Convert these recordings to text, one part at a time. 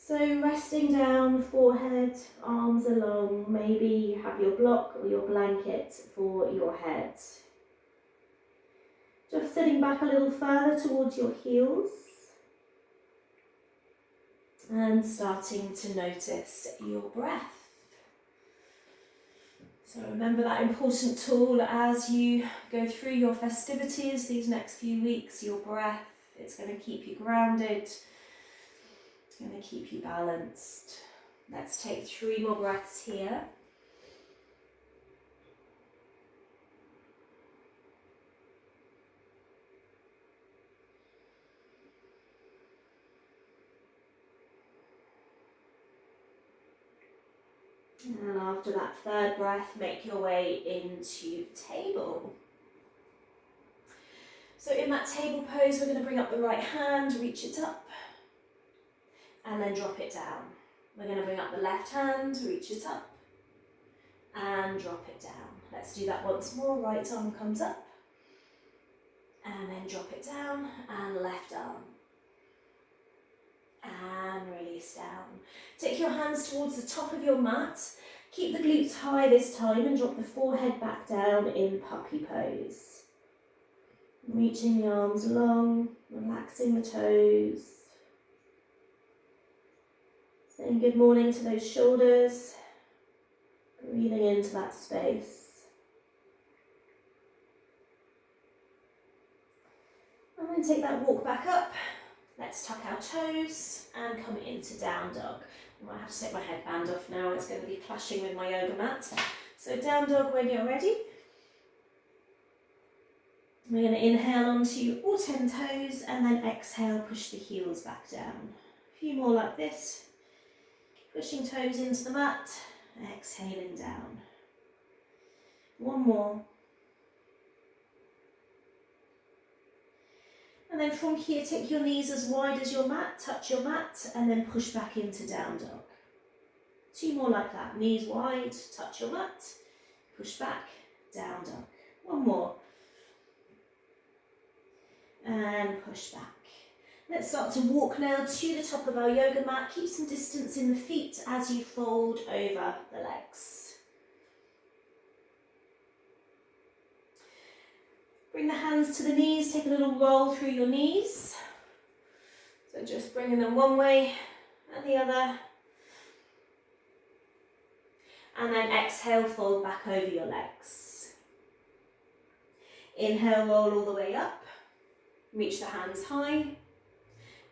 So resting down, forehead, arms along, maybe you have your block or your blanket for your head. Just sitting back a little further towards your heels and starting to notice your breath. So remember that important tool as you go through your festivities these next few weeks, your breath. It's going to keep you grounded. It's going to keep you balanced. Let's take 3 more breaths here. And after that 3rd breath, make your way into table. So in that table pose, we're going to bring up the right hand, reach it up, and then drop it down. We're going to bring up the left hand, reach it up, and drop it down. Let's do that once more. Right arm comes up, and then drop it down, and left arm. And release down. Take your hands towards the top of your mat. Keep the glutes high this time and drop the forehead back down in puppy pose. Reaching the arms long, relaxing the toes. Saying good morning to those shoulders. Breathing into that space. And then take that walk back up. Let's tuck our toes and come into down dog. I might have to take my headband off now, it's going to be clashing with my yoga mat. So down dog when you're ready. We're going to inhale onto all 10 toes and then exhale, push the heels back down. A few more like this. Pushing toes into the mat, exhaling down. One more. And then from here, take your knees as wide as your mat, touch your mat, and then push back into down dog. 2 more like that. Knees wide, touch your mat, push back, down dog. 1 more. And push back. Let's start to walk now to the top of our yoga mat. Keep some distance in the feet as you fold over the legs. Bring the hands to the knees, take a little roll through your knees. So just bringing them one way and the other. And then exhale, fold back over your legs. Inhale, roll all the way up. Reach the hands high.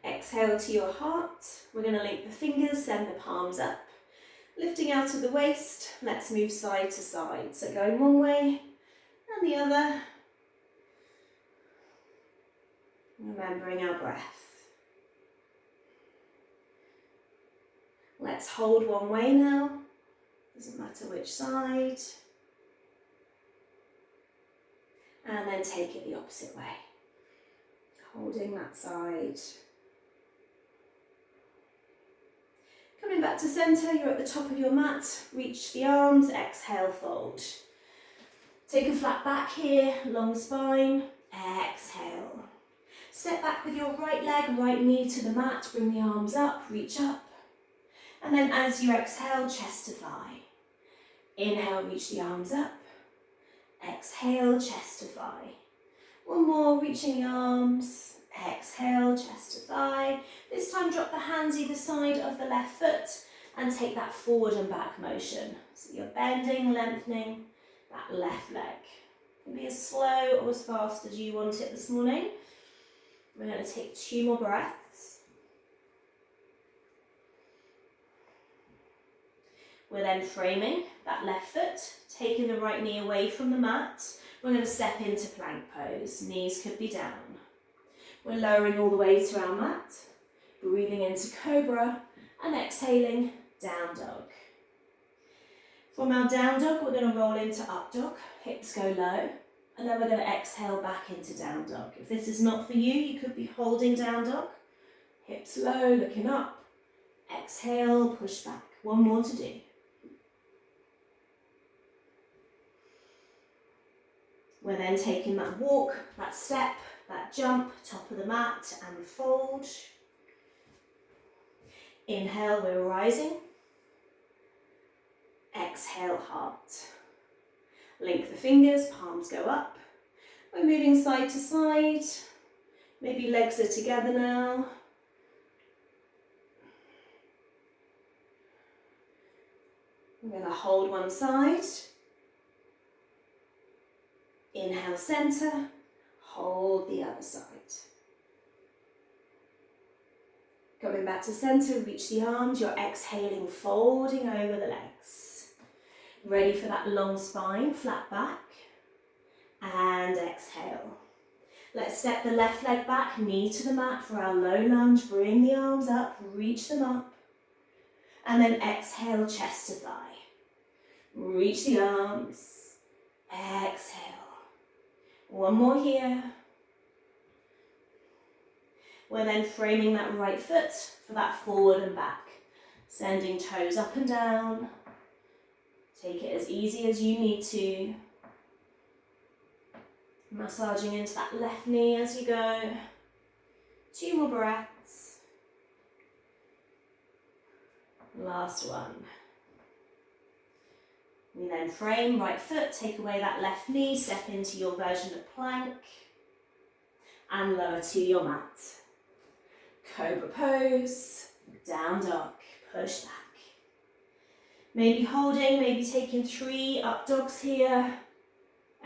Exhale to your heart. We're going to link the fingers, send the palms up. Lifting out of the waist, let's move side to side. So going one way and the other. Remembering our breath. Let's hold one way now. Doesn't matter which side. And then take it the opposite way. Holding that side. Coming back to centre, you're at the top of your mat. Reach the arms, exhale, fold. Take a flat back here, long spine, exhale. Step back with your right leg, right knee to the mat, bring the arms up, reach up. And then as you exhale, chest to thigh. Inhale, reach the arms up. Exhale, chest to thigh. 1 more, reaching the arms. Exhale, chest to thigh. This time drop the hands either side of the left foot and take that forward and back motion. So you're bending, lengthening that left leg. It can be as slow or as fast as you want it this morning. We're going to take 2 more breaths. We're then framing that left foot, taking the right knee away from the mat. We're going to step into plank pose. Knees could be down. We're lowering all the way to our mat, breathing into cobra and exhaling down dog. From our down dog, we're going to roll into up dog, hips go low. And then we're going to exhale back into down dog. If this is not for you, you could be holding down dog. Hips low, looking up. Exhale, push back. 1 more to do. We're then taking that walk, that step, that jump, top of the mat, and fold. Inhale, we're rising. Exhale, heart. Link the fingers, palms go up. We're moving side to side. Maybe legs are together now. We're going to hold one side. Inhale, center. Hold the other side. Coming back to center, reach the arms. You're exhaling, folding over the legs. Ready for that long spine, flat back. And exhale. Let's step the left leg back, knee to the mat for our low lunge. Bring the arms up, reach them up. And then exhale, chest to thigh. Reach the arms. Exhale. One more here. We're then framing that right foot for that forward and back. Sending toes up and down. Take it as easy as you need to. Massaging into that left knee as you go. 2 more breaths. Last one. We then frame right foot, take away that left knee, step into your version of plank, and lower to your mat. Cobra pose, down dog, push back. Maybe holding, maybe taking 3 up dogs here.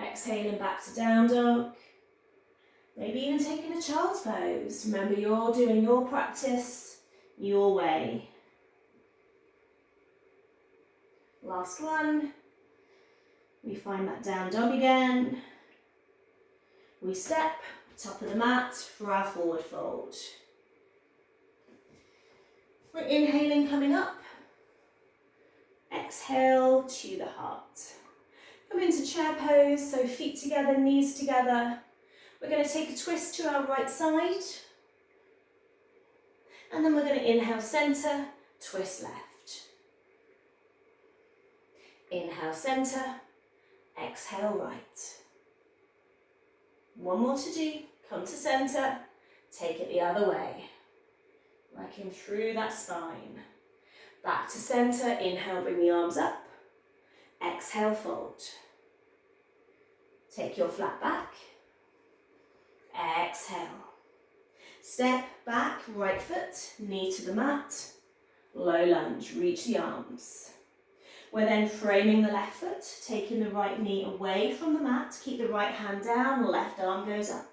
Exhaling back to down dog. Maybe even taking a child's pose. Remember, you're doing your practice your way. Last one. We find that down dog again. We step, top of the mat for our forward fold. We're inhaling, coming up. Exhale to the heart. Come into chair pose, so feet together, knees together. We're going to take a twist to our right side. And then we're going to inhale center, twist left. Inhale center, exhale right. One more to do. Come to center, take it the other way. Working through that spine. Back to center, inhale, bring the arms up. Exhale, fold. Take your flat back. Exhale. Step back, right foot, knee to the mat. Low lunge, reach the arms. We're then framing the left foot, taking the right knee away from the mat. Keep the right hand down, left arm goes up.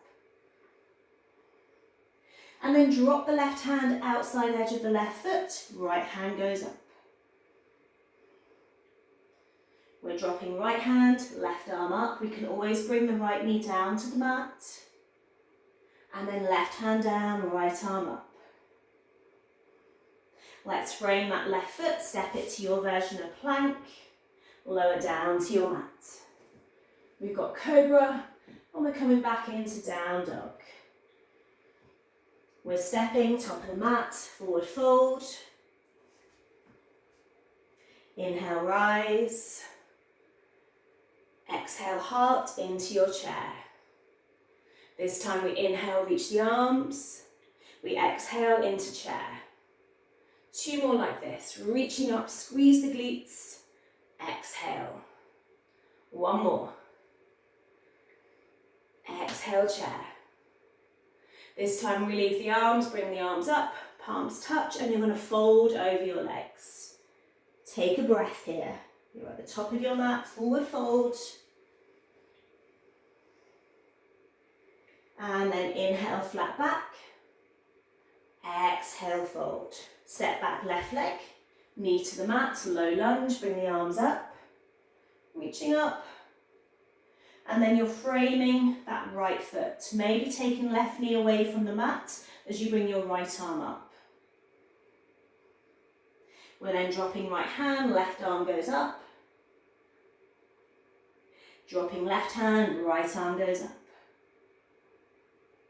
And then drop the left hand outside edge of the left foot, right hand goes up. We're dropping right hand, left arm up. We can always bring the right knee down to the mat. And then left hand down, right arm up. Let's frame that left foot, step it to your version of plank, lower down to your mat. We've got cobra, and we're coming back into down dog. We're stepping, top of the mat, forward fold. Inhale, rise. Exhale, heart into your chair. This time we inhale, reach the arms. We exhale into chair. 2 more like this. Reaching up, squeeze the glutes. Exhale. 1 more. Exhale, chair. This time relieve the arms, bring the arms up, palms touch, and you're going to fold over your legs. Take a breath here. You're at the top of your mat, forward fold. And then inhale, flat back. Exhale, fold. Step back, left leg. Knee to the mat, low lunge, bring the arms up. Reaching up. And then you're framing that right foot. Maybe taking left knee away from the mat as you bring your right arm up. We're then dropping right hand, left arm goes up. Dropping left hand, right arm goes up.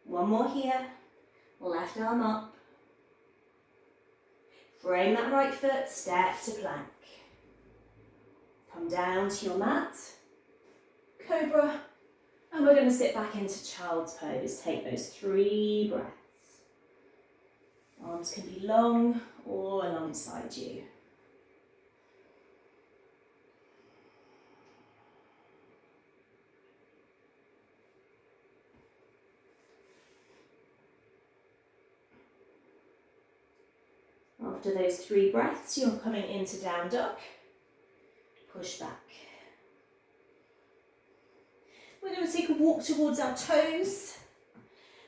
1 more here, left arm up. Frame that right foot, step to plank. Come down to your mat, cobra, and we're going to sit back into child's pose. Take those 3 breaths. Arms can be long or alongside you. After those 3 breaths, you're coming into down dog. Push back. We're going to take a walk towards our toes.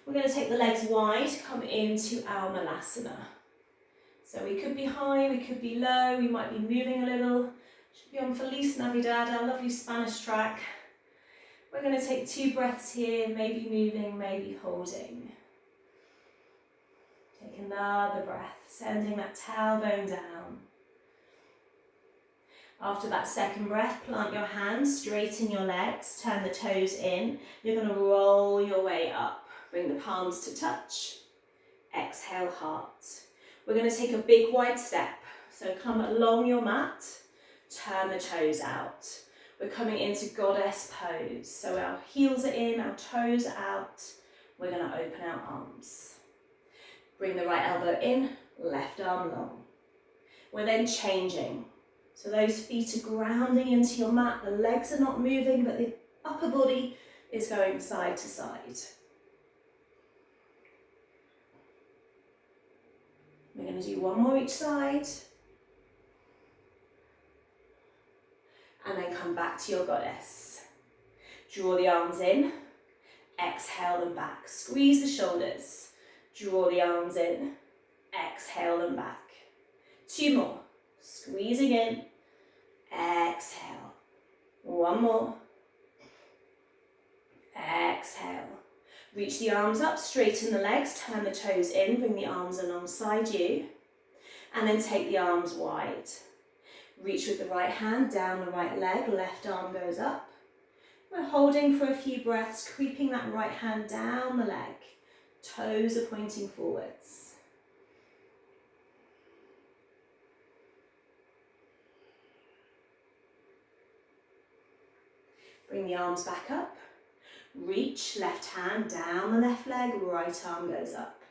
We're going to take the legs wide, come into our Malasana. So we could be high, we could be low, we might be moving a little. Should be on Feliz Navidad, our lovely Spanish track. We're going to take 2 breaths here, maybe moving, maybe holding. Take another breath, sending that tailbone down. After that second breath, plant your hands, straighten your legs, turn the toes in. You're going to roll your way up. Bring the palms to touch. Exhale, heart. We're going to take a big wide step. So come along your mat, turn the toes out. We're coming into goddess pose. So our heels are in, our toes are out. We're going to open our arms. Bring the right elbow in, left arm long. We're then changing. So those feet are grounding into your mat. The legs are not moving, but the upper body is going side to side. We're going to do 1 more each side. And then come back to your goddess. Draw the arms in. Exhale them back. Squeeze the shoulders. Draw the arms in. Exhale them back. 2 more. Squeezing in. Exhale. 1 more. Exhale. Reach the arms up, straighten the legs, turn the toes in, bring the arms alongside you, and then take the arms wide. Reach with the right hand down the right leg, left arm goes up. We're holding for a few breaths, creeping that right hand down the leg. Toes are pointing forwards. Bring the arms back up. Reach, left hand down the left leg, right arm goes up.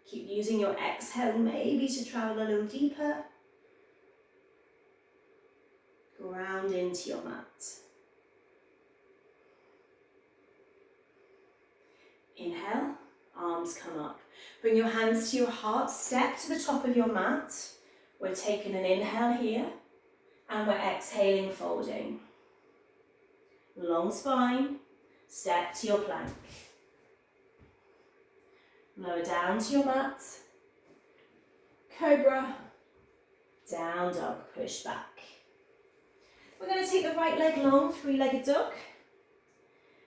Keep using your exhale maybe to travel a little deeper. Ground into your mat. Inhale, arms come up. Bring your hands to your heart, step to the top of your mat. We're taking an inhale here, and we're exhaling, folding. Long spine. Step to your plank. Lower down to your mat. Cobra. Down dog, push back. We're going to take the right leg long, 3-legged dog.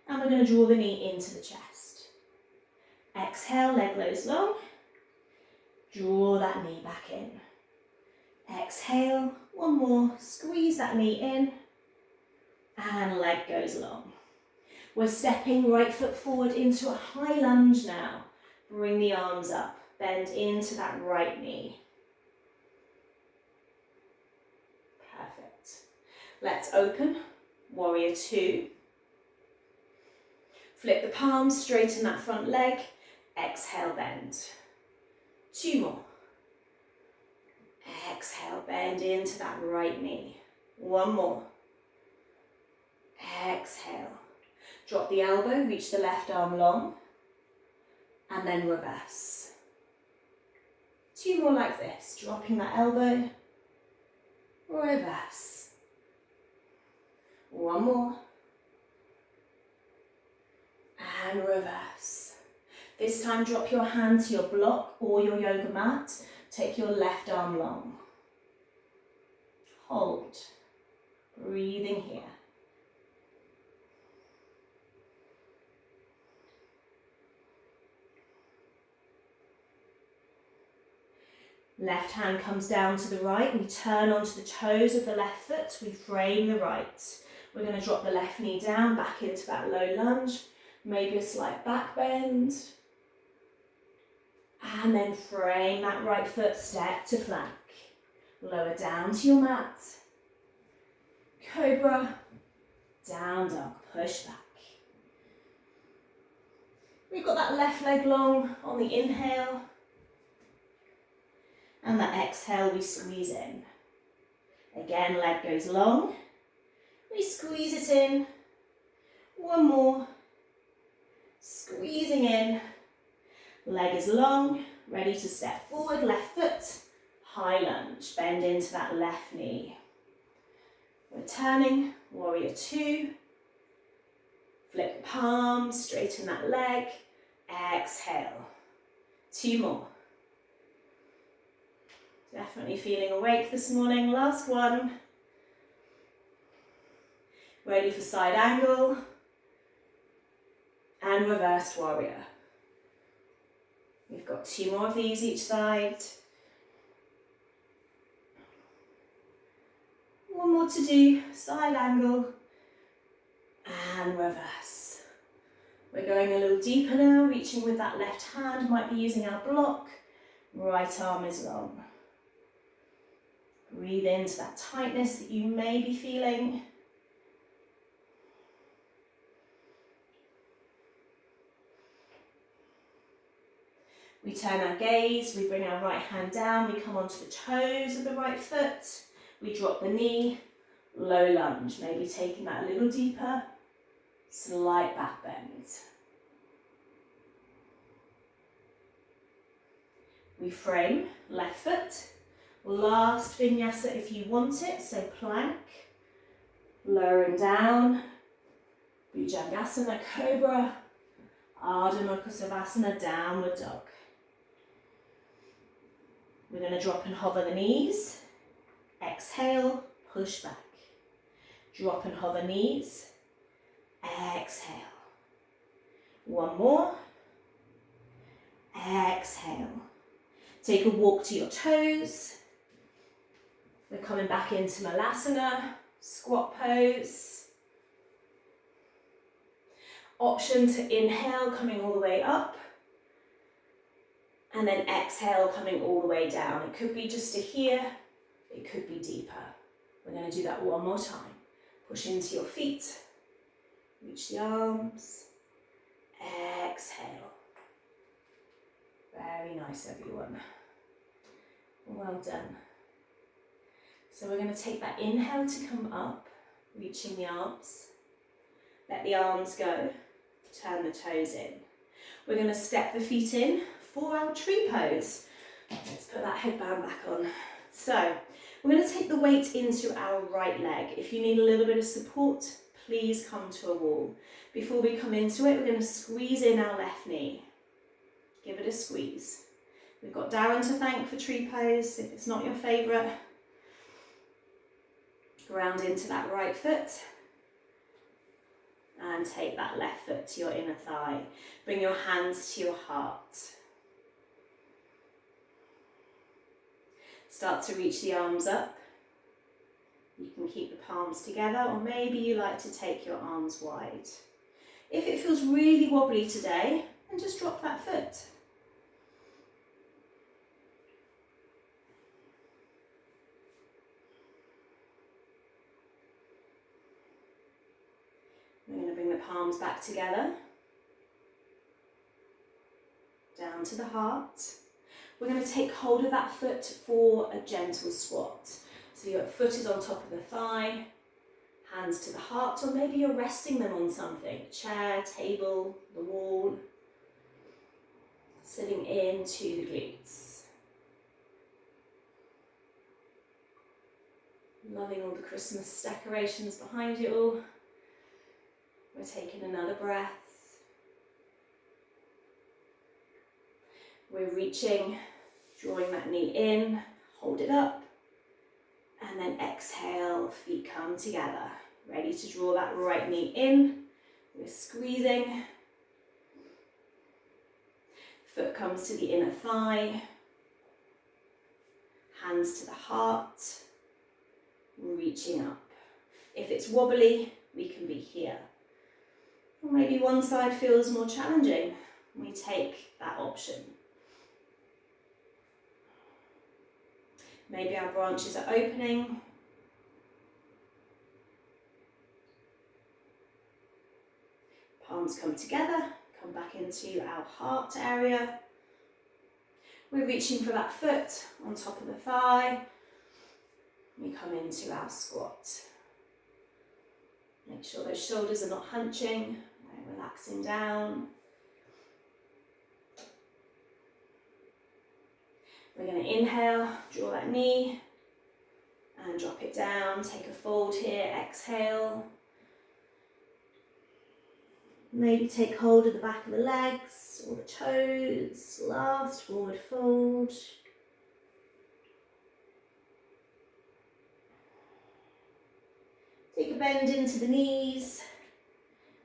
And we're going to draw the knee into the chest. Exhale, leg goes long. Draw that knee back in. Exhale, 1 more, squeeze that knee in. And leg goes long. We're stepping right foot forward into a high lunge now. Bring the arms up, bend into that right knee. Perfect. Let's open, warrior 2. Flip the palms, straighten that front leg. Exhale, bend. 2 more. Exhale, bend into that right knee. 1 more. Exhale. Drop the elbow, reach the left arm long, and then reverse. 2 more like this, dropping that elbow, reverse. 1 more, and reverse. This time drop your hand to your block or your yoga mat, take your left arm long. Hold, breathing here. Left hand comes down to the right, we turn onto the toes of the left foot, we frame the right. We're going to drop the left knee down, back into that low lunge, maybe a slight back bend. And then frame that right foot, step to plank. Lower down to your mat. Cobra, down dog, push back. We've got that left leg long on the inhale. And that exhale, we squeeze in. Again, leg goes long. We squeeze it in. One more. Squeezing in. Leg is long, ready to step forward, left foot, high lunge. Bend into that left knee. We're turning, warrior two. Flip the palms, straighten that leg. Exhale. Two more. Definitely feeling awake this morning. Last one. Ready for side angle. And reversed warrior. We've got two more of these each side. One more to do. Side angle. And reverse. We're going a little deeper now, reaching with that left hand. Might be using our block. Right arm is long. Breathe into that tightness that you may be feeling. We turn our gaze, we bring our right hand down, we come onto the toes of the right foot, we drop the knee, low lunge, maybe taking that a little deeper, slight back bend. We frame, left foot, last vinyasa if you want it, so plank, lowering down, Bhujangasana, Cobra, Ardha Mukha Savasana, Downward Dog. We're going to drop and hover the knees, exhale, push back. Drop and hover knees, exhale. One more, exhale. Take a walk to your toes. We're coming back into Malasana, squat pose. Option to inhale, coming all the way up. And then exhale, coming all the way down. It could be just to here, it could be deeper. We're going to do that one more time. Push into your feet, reach the arms, exhale. Very nice, everyone. Well done. So we're going to take that inhale to come up, reaching the arms. Let the arms go, turn the toes in. We're going to step the feet in for our tree pose. Let's put that headband back on. So we're going to take the weight into our right leg. If you need a little bit of support, please come to a wall. Before we come into it, we're going to squeeze in our left knee. Give it a squeeze. We've got Darren to thank for tree pose. If it's not your favourite, ground into that right foot. And take that left foot to your inner thigh. Bring your hands to your heart. Start to reach the arms up. You can keep the palms together, or maybe you like to take your arms wide. If it feels really wobbly today, then just drop that foot. We're going to bring the palms back together, down to the heart. We're going to take hold of that foot for a gentle squat. So your foot is on top of the thigh, hands to the heart, or maybe you're resting them on something, chair, table, the wall, sitting into the glutes. Loving all the Christmas decorations behind you all. We're taking another breath. We're reaching, drawing that knee in, hold it up, and then exhale, feet come together. Ready to draw that right knee in. We're squeezing. Foot comes to the inner thigh. Hands to the heart. Reaching up. If it's wobbly, we can be here. Or maybe one side feels more challenging. We take that option. Maybe our branches are opening. Palms come together, come back into our heart area. We're reaching for that foot on top of the thigh. We come into our squat. Make sure those shoulders are not hunching, they're relaxing down. We're going to inhale, draw that knee and drop it down. Take a fold here, exhale. Maybe take hold of the back of the legs or the toes. Last forward fold. Take a bend into the knees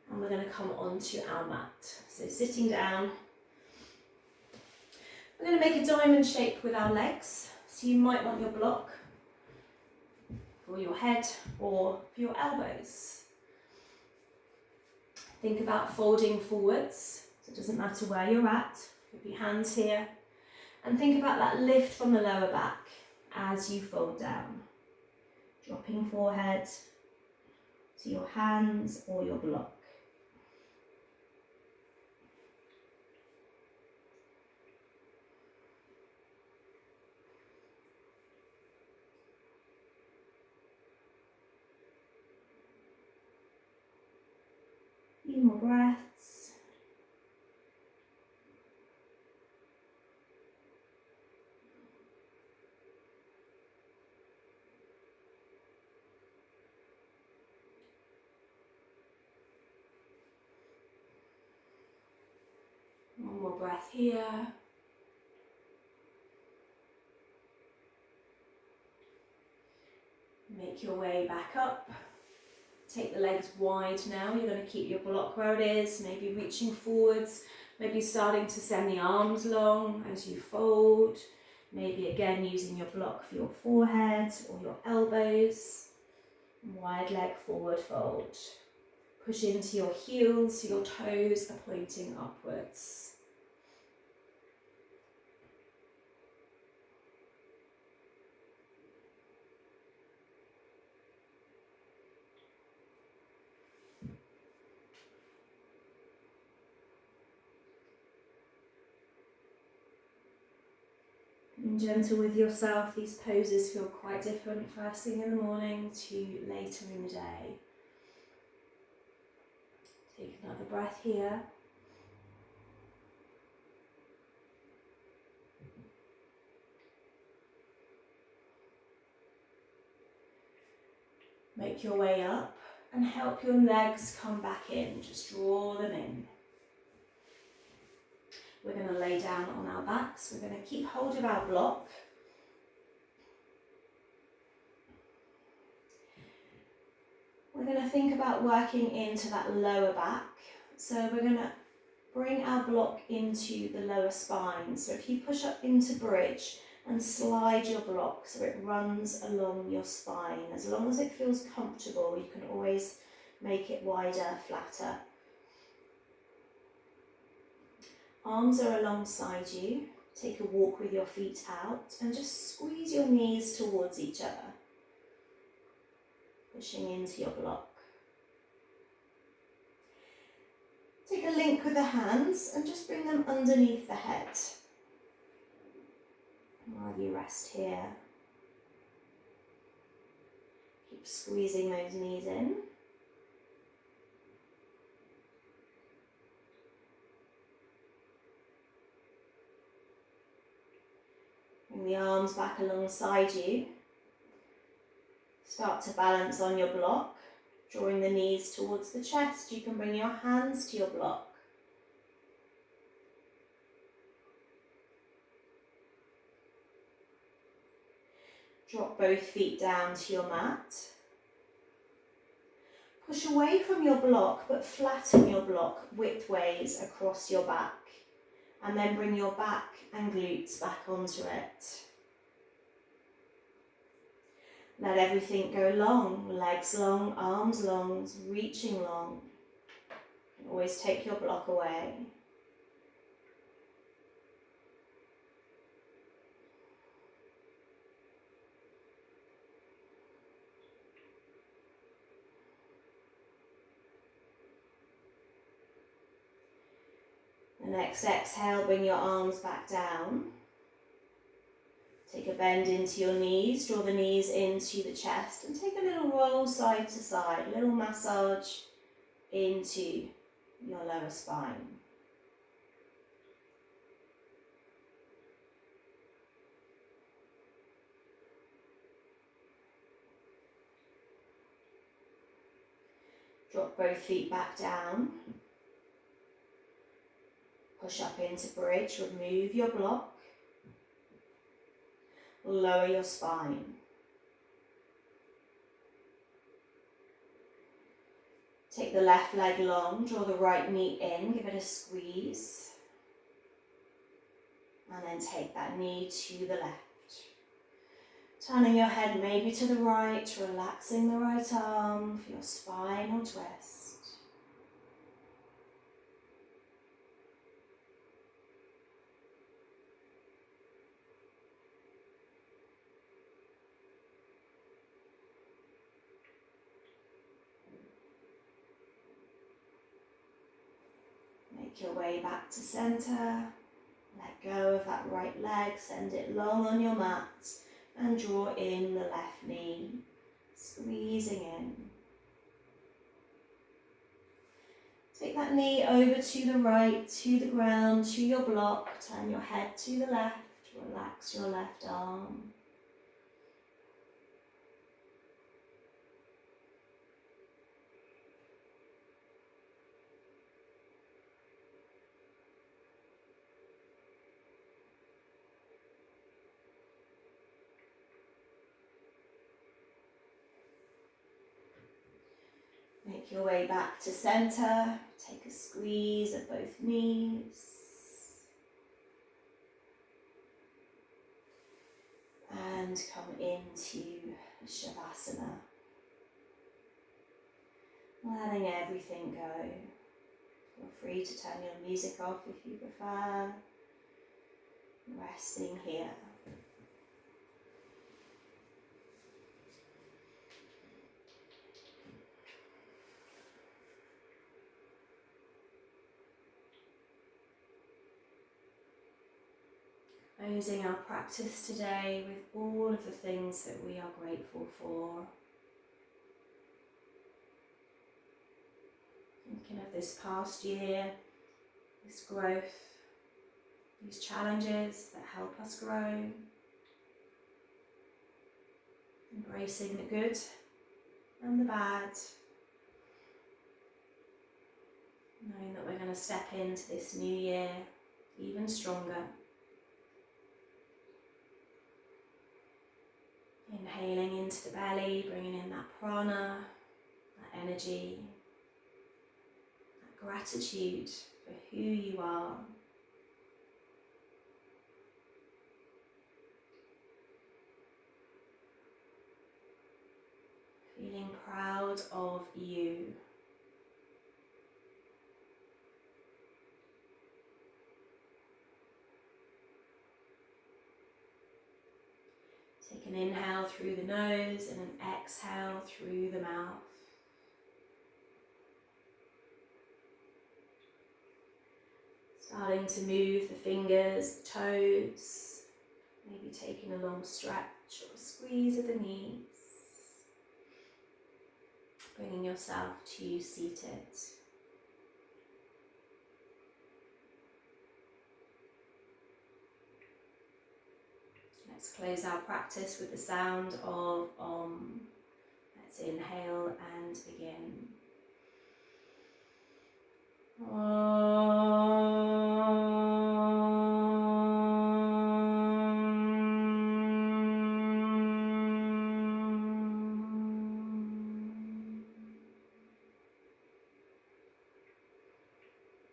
and we're going to come onto our mat. So sitting down, we're going to make a diamond shape with our legs. So you might want your block for your head or for your elbows. Think about folding forwards, so it doesn't matter where you're at, could be hands here. And think about that lift from the lower back as you fold down. Dropping forehead to your hands or your block. Few more breaths. One more breath here. Make your way back up. Take the legs wide now. You're going to keep your block where it is, maybe reaching forwards, maybe starting to send the arms long as you fold. Maybe again using your block for your forehead or your elbows. Wide leg forward fold. Push into your heels so your toes are pointing upwards. Being gentle with yourself, these poses feel quite different first thing in the morning to later in the day. Take another breath here. Make your way up and help your legs come back in, just draw them in. We're going to lay down on our backs, we're going to keep hold of our block. We're going to think about working into that lower back, so we're going to bring our block into the lower spine. So if you push up into bridge and slide your block so it runs along your spine, as long as it feels comfortable, you can always make it wider, flatter. Arms are alongside you. Take a walk with your feet out and just squeeze your knees towards each other, pushing into your block. Take a link with the hands and just bring them underneath the head while you rest here. Keep squeezing those knees in. Bring the arms back alongside you. Start to balance on your block, drawing the knees towards the chest. You can bring your hands to your block. Drop both feet down to your mat. Push away from your block, but flatten your block widthways across your back. And then bring your back and glutes back onto it. Let everything go long, legs long, arms long, reaching long. You can always take your block away. The next exhale, bring your arms back down. Take a bend into your knees, draw the knees into the chest and take a little roll side to side, a little massage into your lower spine. Drop both feet back down. Push up into bridge, remove your block. Lower your spine. Take the left leg long, draw the right knee in, give it a squeeze. And then take that knee to the left. Turning your head maybe to the right, relaxing the right arm for your spinal twist. Make your way back to center. Let go of that right leg, send it long on your mat and draw in the left knee, squeezing in. Take that knee over to the right, to the ground, to your block, turn your head to the left, relax your left arm. Make your way back to center, take a squeeze of both knees. And come into Shavasana. Letting everything go. Feel free to turn your music off if you prefer. Resting here. Closing our practice today with all of the things that we are grateful for. Thinking of this past year, this growth, these challenges that help us grow. Embracing the good and the bad. Knowing that we're going to step into this new year even stronger. Inhaling into the belly, bringing in that prana, that energy, that gratitude for who you are. Feeling proud of you. Take an inhale through the nose and an exhale through the mouth. Starting to move the fingers, the toes, maybe taking a long stretch or a squeeze of the knees. Bringing yourself to seated. Let's close our practice with the sound of Om. Let's inhale and begin.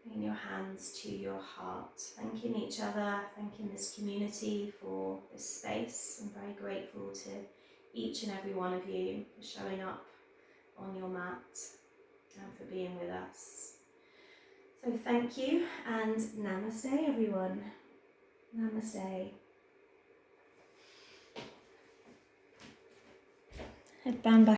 Bring your hands to your heart, thanking each other, thanking this community for this space. I'm very grateful to each and every one of you for showing up on your mat and for being with us. So thank you and namaste everyone. Namaste. Headband back.